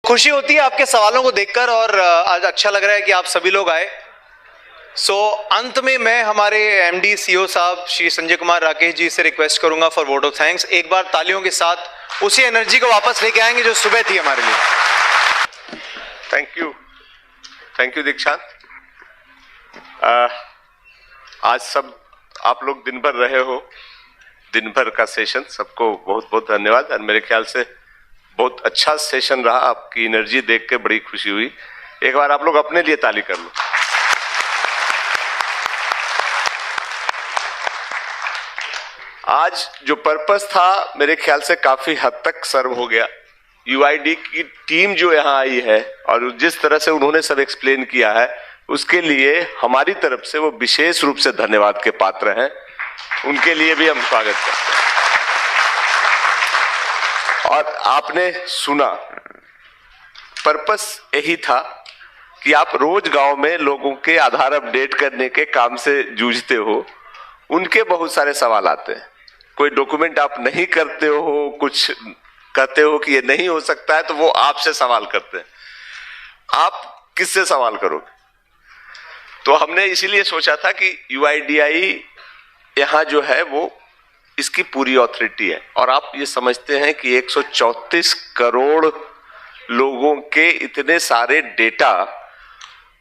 खुशी होती है आपके सवालों को देखकर और आज अच्छा लग रहा है कि आप सभी लोग आए। अंत में मैं हमारे एमडी सीईओ साहब श्री संजय कुमार राकेश जी से रिक्वेस्ट करूंगा फॉर वोट ऑफ थैंक्स। एक बार तालियों के साथ उसी एनर्जी को वापस लेके आएंगे जो सुबह थी हमारे लिए। थैंक यू दीक्षांत। आज सब आप लोग दिन भर रहे हो, दिन भर का सेशन, सबको बहुत बहुत धन्यवाद। और मेरे ख्याल से बहुत अच्छा सेशन रहा, आपकी एनर्जी देख के बड़ी खुशी हुई। एक बार आप लोग अपने लिए ताली कर लो। आज जो पर्पस था मेरे ख्याल से काफी हद तक सर्व हो गया। यूआईडी की टीम जो यहाँ आई है और जिस तरह से उन्होंने सब एक्सप्लेन किया है, उसके लिए हमारी तरफ से वो विशेष रूप से धन्यवाद के पात्र हैं। उनके लिए भी हम स्वागत करते हैं। और आपने सुना, पर्पस यही था कि आप रोज गांव में लोगों के आधार अपडेट करने के काम से जूझते हो। उनके बहुत सारे सवाल आते हैं, कोई डॉक्यूमेंट आप नहीं करते हो, कुछ कहते हो कि ये नहीं हो सकता है, तो वो आपसे सवाल करते हैं। आप किससे सवाल करोगे? तो हमने इसीलिए सोचा था कि यूआईडीआई यहाँ जो है वो इसकी पूरी ऑथोरिटी है। और आप ये समझते हैं कि 134 करोड़ लोगों के इतने सारे डेटा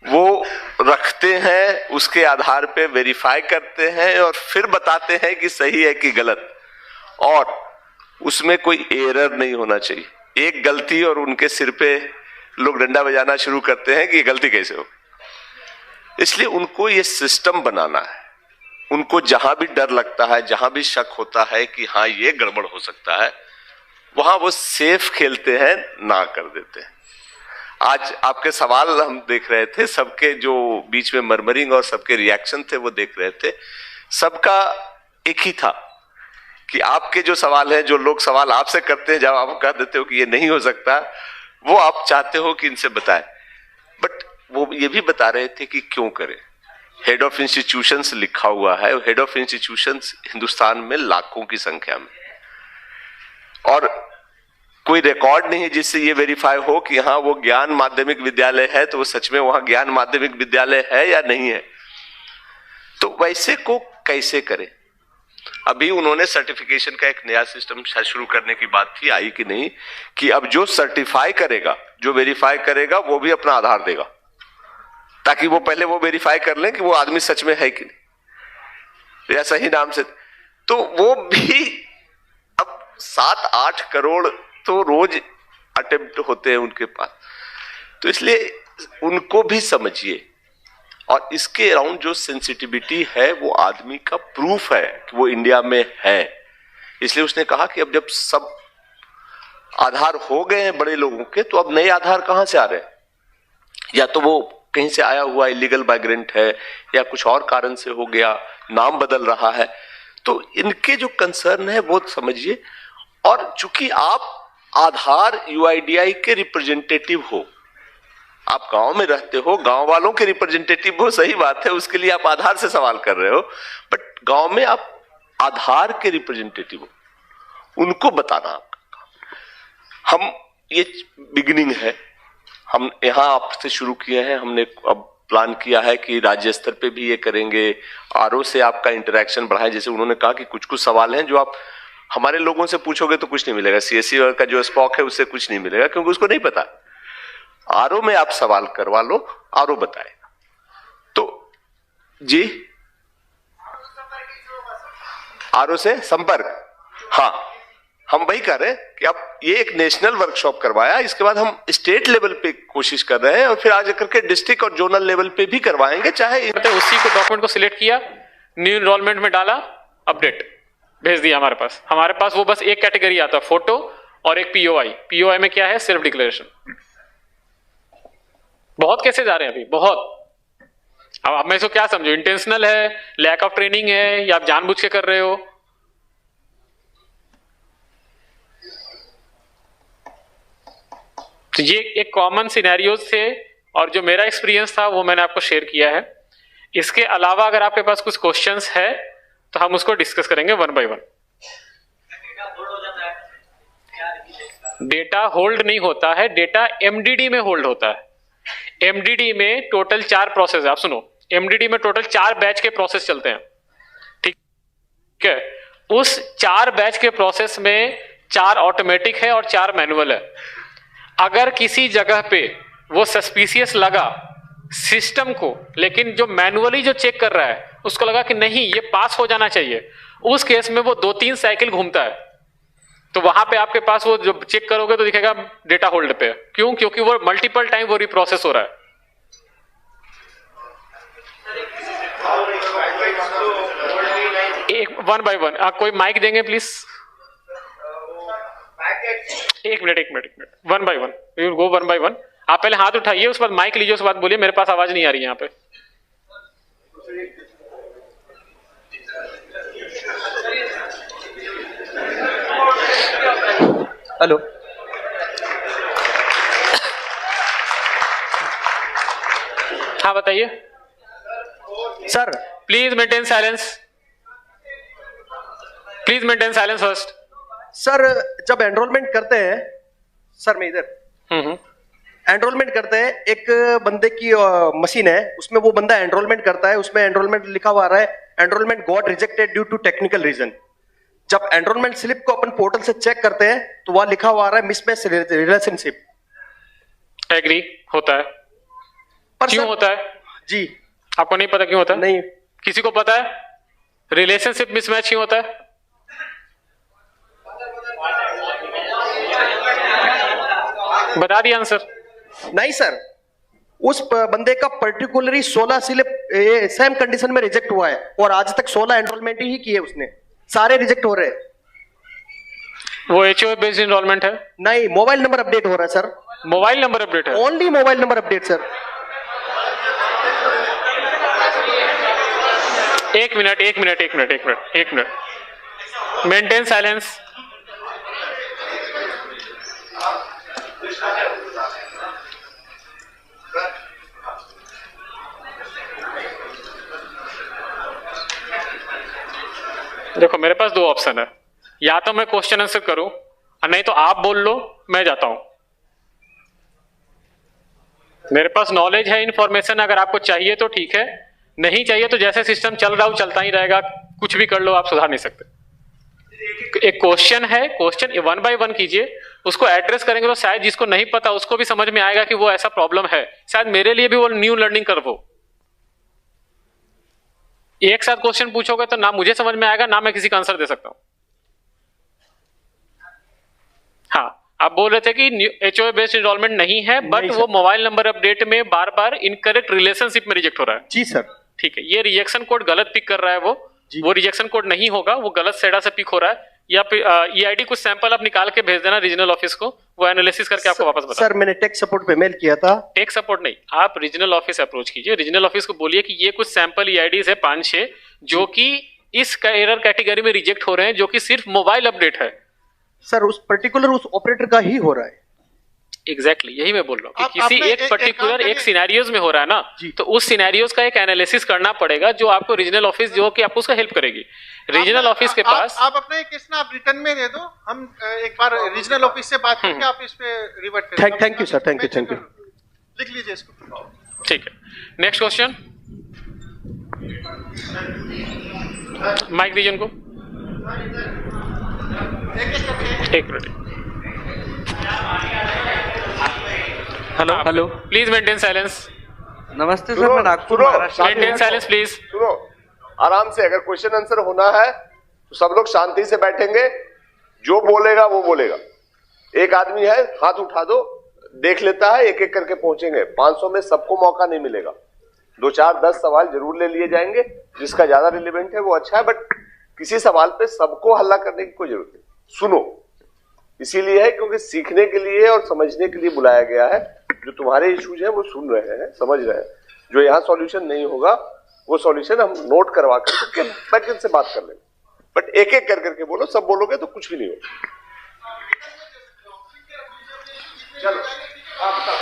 वो रखते हैं, उसके आधार पे वेरीफाई करते हैं और फिर बताते हैं कि सही है कि गलत, और उसमें कोई एरर नहीं होना चाहिए। एक गलती और उनके सिर पे लोग डंडा बजाना शुरू करते हैं कि ये गलती कैसे हो। इसलिए उनको ये सिस्टम बनाना है। उनको जहां भी डर लगता है, जहां भी शक होता है कि हाँ ये गड़बड़ हो सकता है, वहां वो सेफ खेलते हैं, ना कर देते हैं। आज आपके सवाल हम देख रहे थे, सबके जो बीच में मर्मरिंग और सबके रिएक्शन थे वो देख रहे थे। सबका एक ही था कि आपके जो सवाल है, जो लोग सवाल आपसे करते हैं, जब आप कह देते हो कि ये नहीं हो सकता, वो आप चाहते हो कि इनसे बताएं। बट वो ये भी बता रहे थे कि क्यों करें। हेड ऑफ इंस्टीट्यूशंस लिखा हुआ है, हेड ऑफ इंस्टीट्यूशंस हिंदुस्तान में लाखों की संख्या में, और कोई रिकॉर्ड नहीं है जिससे ये वेरीफाई हो कि हाँ वो ज्ञान माध्यमिक विद्यालय है, तो वो सच में वहां ज्ञान माध्यमिक विद्यालय है या नहीं है। तो वैसे को कैसे करें? अभी उन्होंने सर्टिफिकेशन का एक नया सिस्टम शुरू करने की बात थी, आई कि नहीं, कि अब जो सर्टिफाई करेगा, जो वेरीफाई करेगा, वो भी अपना आधार देगा, ताकि वो पहले वो वेरीफाई कर लें कि वो आदमी सच में है कि नहीं, या सही नाम से। तो वो भी अब 7-8 करोड़ तो रोज अटेम्प्ट होते हैं उनके पास। तो इसलिए उनको भी समझिए, और इसके अराउंड जो सेंसिटिविटी है वो आदमी का प्रूफ है कि वो इंडिया में है। इसलिए उसने कहा कि अब जब सब आधार हो गए हैं बड़े लोगों के, तो अब नए आधार कहां से आ रहे हैं? या तो वो कहीं से आया हुआ इलीगल माइग्रेंट है, या कुछ और कारण से हो गया, नाम बदल रहा है। तो इनके जो कंसर्न है वो समझिए। और चूंकि आप आधार यूआईडीआई के रिप्रेजेंटेटिव हो, आप गांव में रहते हो, गांव वालों के रिप्रेजेंटेटिव हो, सही बात है, उसके लिए आप आधार से सवाल कर रहे हो, बट गांव में आप आधार के रिप्रेजेंटेटिव हो, उनको बताना आपका काम। हम ये बिगिनिंग है, हम यहां आपसे शुरू किए हैं। हमने अब प्लान किया है कि राज्य स्तर पे भी ये करेंगे, आरओ से आपका इंटरेक्शन बढ़ाएं। जैसे उन्होंने कहा कि कुछ कुछ सवाल हैं जो आप हमारे लोगों से पूछोगे तो कुछ नहीं मिलेगा, सीएससी का जो स्पॉक है उससे कुछ नहीं मिलेगा, क्योंकि उसको नहीं पता। आरओ में आप सवाल करवा लो, आरओ बताएगा। तो जी, आरओ से संपर्क, हाँ, हम वही कर रहे हैं कि अब ये एक नेशनल वर्कशॉप करवाया, इसके बाद हम स्टेट लेवल पे कोशिश कर रहे हैं, और फिर आगे करके डिस्ट्रिक्ट और जोनल लेवल पे भी करवाएंगे। चाहे उसी को डॉक्यूमेंट को सिलेक्ट किया, न्यू एनरोलमेंट में डाला, अपडेट भेज दिया। हमारे पास वो बस एक कैटेगरी आता, फोटो और एक पीओआई। पीओआई में क्या है? Self declaration. बहुत केसेस आ रहे हैं अभी, बहुत। अब आप मैं इसको क्या समझो, इंटेंशनल है, लैक ऑफ ट्रेनिंग है, या आप जानबूझ के कर रहे हो? तो ये एक कॉमन सिनेरियोज थे, और जो मेरा एक्सपीरियंस था वो मैंने आपको शेयर किया है। इसके अलावा अगर आपके पास कुछ क्वेश्चंस है तो हम उसको डिस्कस करेंगे one by one. Data hold नहीं होता है, डेटा एमडीडी में होल्ड होता है। एमडीडी में टोटल 4 प्रोसेस है, आप सुनो, एमडीडी में टोटल 4 बैच के प्रोसेस चलते हैं, ठीक है। उस 4 बैच के प्रोसेस में 4 ऑटोमेटिक है और 4 मैनुअल है। अगर किसी जगह पे वो सस्पिशियस लगा सिस्टम को, लेकिन जो मैनुअली जो चेक कर रहा है उसको लगा कि नहीं ये पास हो जाना चाहिए, उस केस में वो 2-3 साइकिल घूमता है। तो वहां पे आपके पास वो जो चेक करोगे तो दिखेगा डेटा होल्ड पे। क्यों? क्योंकि वो मल्टीपल टाइम वो रिप्रोसेस हो रहा है। एक 1 by 1 कोई माइक देंगे प्लीज? एक minute 1 by 1 we will go 1 by 1। आप पहले हाथ उठाइए, उसके बाद माइक लीजिए, उसके बाद बोलिए। मेरे पास आवाज नहीं आ रही है यहाँ पे। हेलो हाँ बताइए sir. Please maintain silence, please maintain silence first. Sir जब एनरोलमेंट करते हैं, सर मैं इधर एनरोलमेंट करते हैं, एक बंदे की मशीन है, उसमें वो बंदा एनरोलमेंट करता है, उसमें एनरोलमेंट लिखा हुआ आ रहा है enrollment got rejected due to technical reason. जब एनरोलमेंट स्लिप को अपन पोर्टल से चेक करते हैं तो वहां लिखा हुआ आ रहा है मिसमैच रिलेशनशिप। एग्री होता है। पर क्यों सर, होता है? जी आपको नहीं पता क्यों होता है? नहीं। किसी को पता है रिलेशनशिप मिसमैच क्यों होता है? बता दिया आंसर। नहीं सर, उस बंदे का पर्टिकुलरली 16 स्लिप सेम कंडीशन में रिजेक्ट हुआ है और आज तक 16 एनरोलमेंट ही किए उसने, सारे रिजेक्ट हो रहे हैं। वो एचओ बेस्ड एनरोलमेंट है? नहीं, मोबाइल नंबर अपडेट हो रहा है सर। मोबाइल नंबर अपडेट है? Only mobile number update sir. एक मिनट मेंटेन साइलेंस। देखो मेरे पास 2 ऑप्शन है, या तो मैं क्वेश्चन आंसर करूं और नहीं तो आप बोल लो, मैं जाता हूं। मेरे पास नॉलेज है, इंफॉर्मेशन अगर आपको चाहिए तो ठीक है, नहीं चाहिए तो जैसे सिस्टम चल रहा हो चलता ही रहेगा, कुछ भी कर लो, आप सुधार नहीं सकते। एक क्वेश्चन है, क्वेश्चन 1 by 1 कीजिए, उसको एड्रेस करेंगे तो शायद जिसको नहीं पता उसको भी समझ में आएगा कि वो ऐसा प्रॉब्लम है, शायद मेरे लिए भी वो न्यू लर्निंग कर वो। एक साथ क्वेश्चन पूछोगे तो ना मुझे समझ में आएगा ना मैं किसी का आंसर दे सकता हूं। हाँ, आप बोल रहे थे कि एचओए बेस्ड एनरोलमेंट नहीं है, बट वो मोबाइल नंबर अपडेट में बार बार इनकरेक्ट रिलेशनशिप में रिजेक्ट हो रहा है। जी सर। ठीक है, ये रिजेक्शन कोड गलत पिक कर रहा है, वो रिजेक्शन कोड नहीं होगा, वो गलत सेडा से पिक हो रहा है। या फिर ईआईडी कुछ सैंपल आप निकाल के भेज देना रीजनल ऑफिस को, वो एनालिसिस करके आपको वापस बता। सर मैंने टेक सपोर्ट पे मेल किया था। टेक सपोर्ट नहीं, आप रीजनल ऑफिस अप्रोच कीजिए, रीजनल ऑफिस को बोलिए कि ये कुछ सैंपल ईआईडीज है 5-6 जो कि इस एरर कैटेगरी में रिजेक्ट हो रहे हैं, जो कि सिर्फ मोबाइल अपडेट है। सर उस पर्टिकुलर उस ऑपरेटर का ही हो रहा है। एग्जैक्टली यही मैं बोल रहा हूँ कि किसी एक पर्टिकुलर एक सिनेरियोज में हो रहा है ना, तो उस सिनेरियोज का एक एनालिसिस करना पड़ेगा, जो आपको रीजनल ऑफिस जो कि आपको उसका हेल्प करेगी। रीजनल ऑफिस के पास आप अपना एक केस ना आप रिटर्न में दे दो, हम एक बार रीजनल ऑफिस से बात करके आप इस पे रिवर्ट करें। Thank you sir, thank you. लिख लीजिए इसको। ठीक है, नेक्स्ट क्वेश्चन। माइक दीजिए उनको। एक minute. Hello please maintain silence. नमस्ते सर, मैं Nagpur Maharashtra. Maintain silence please. सुनो आराम से, अगर क्वेश्चन आंसर होना है तो सब लोग शांति से बैठेंगे, जो बोलेगा वो बोलेगा। एक आदमी है, हाथ उठा दो, देख लेता है, एक एक करके पहुंचेंगे। 500 में सबको मौका नहीं मिलेगा, 2 4 10 सवाल जरूर ले लिए जाएंगे, जिसका ज्यादा रिलेवेंट है वो अच्छा है, बट किसी सवाल पे सबको हल्ला करने की कोई जरूरत नहीं। सुनो, इसीलिए है क्योंकि सीखने के लिए और समझने के लिए बुलाया गया है। जो तुम्हारे इश्यूज हैं वो सुन रहे हैं, समझ रहे हैं, जो यहाँ सॉल्यूशन नहीं होगा वो सॉल्यूशन हम नोट करवा करके बैक एंड से बात कर लेंगे, बट एक एक कर करके बोलो, सब बोलोगे तो कुछ भी नहीं होगा। चलो आप बताओ।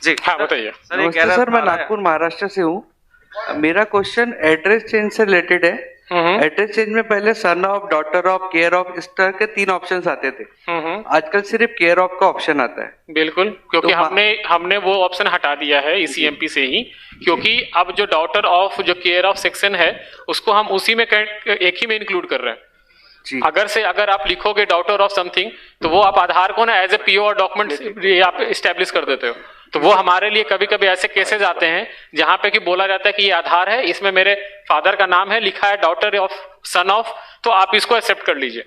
जी हाँ बताइए। सर मैं नागपुर महाराष्ट्र से हूँ। मेरा क्वेश्चन एड्रेस चेंज से रिलेटेड है। एड्रेस चेंज में पहले son of, daughter of, care of, इस तरह के 3 ऑप्शंस आते थे। आजकल सिर्फ केयर ऑफ का ऑप्शन आता है। बिल्कुल, क्योंकि तो हमने वो ऑप्शन हटा दिया है इसी एमपी से ही, क्योंकि अब जो डॉटर ऑफ, जो केयर ऑफ सेक्शन है, उसको हम उसी में एक ही में इंक्लूड कर रहे हैं जी। अगर आप लिखोगे डॉटर ऑफ समथिंग, तो वो आप आधार को ना एज ए पीओ और डॉक्यूमेंट आप स्टैब्लिश कर देते हो। तो वो हमारे लिए कभी कभी ऐसे केसेस आते हैं जहां पे कि बोला जाता है कि ये आधार है, इसमें मेरे फादर का नाम है, लिखा है डॉटर ऑफ, सन ऑफ, तो आप इसको एक्सेप्ट कर लीजिए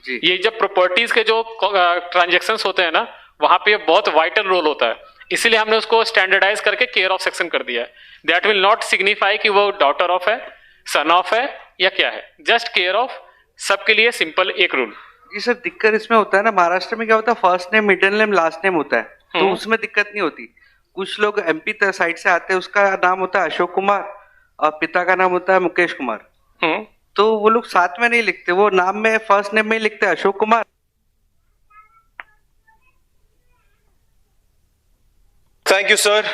जी। ये जब प्रॉपर्टीज के जो ट्रांजेक्शंस होते हैं ना, वहां पे बहुत वाइटल रोल होता है, इसीलिए हमने उसको स्टैंडर्डाइज करके केयर ऑफ सेक्शन कर दिया है। दैट विल नॉट सिग्निफाई कि वो डॉटर ऑफ है, सन ऑफ है या क्या है, जस्ट केयर ऑफ, सबके लिए सिंपल एक रूल। जी सर, दिक्कत इसमें होता है ना, महाराष्ट्र में क्या होता है, first name, middle name, last name होता है, तो उसमें दिक्कत नहीं होती। कुछ लोग एमपी साइड से आते हैं, उसका नाम होता है अशोक कुमार और पिता का नाम होता है मुकेश कुमार, तो वो लोग साथ में नहीं लिखते, वो नाम में फर्स्ट नेम में ही लिखते हैं Ashok Kumar. Thank you sir.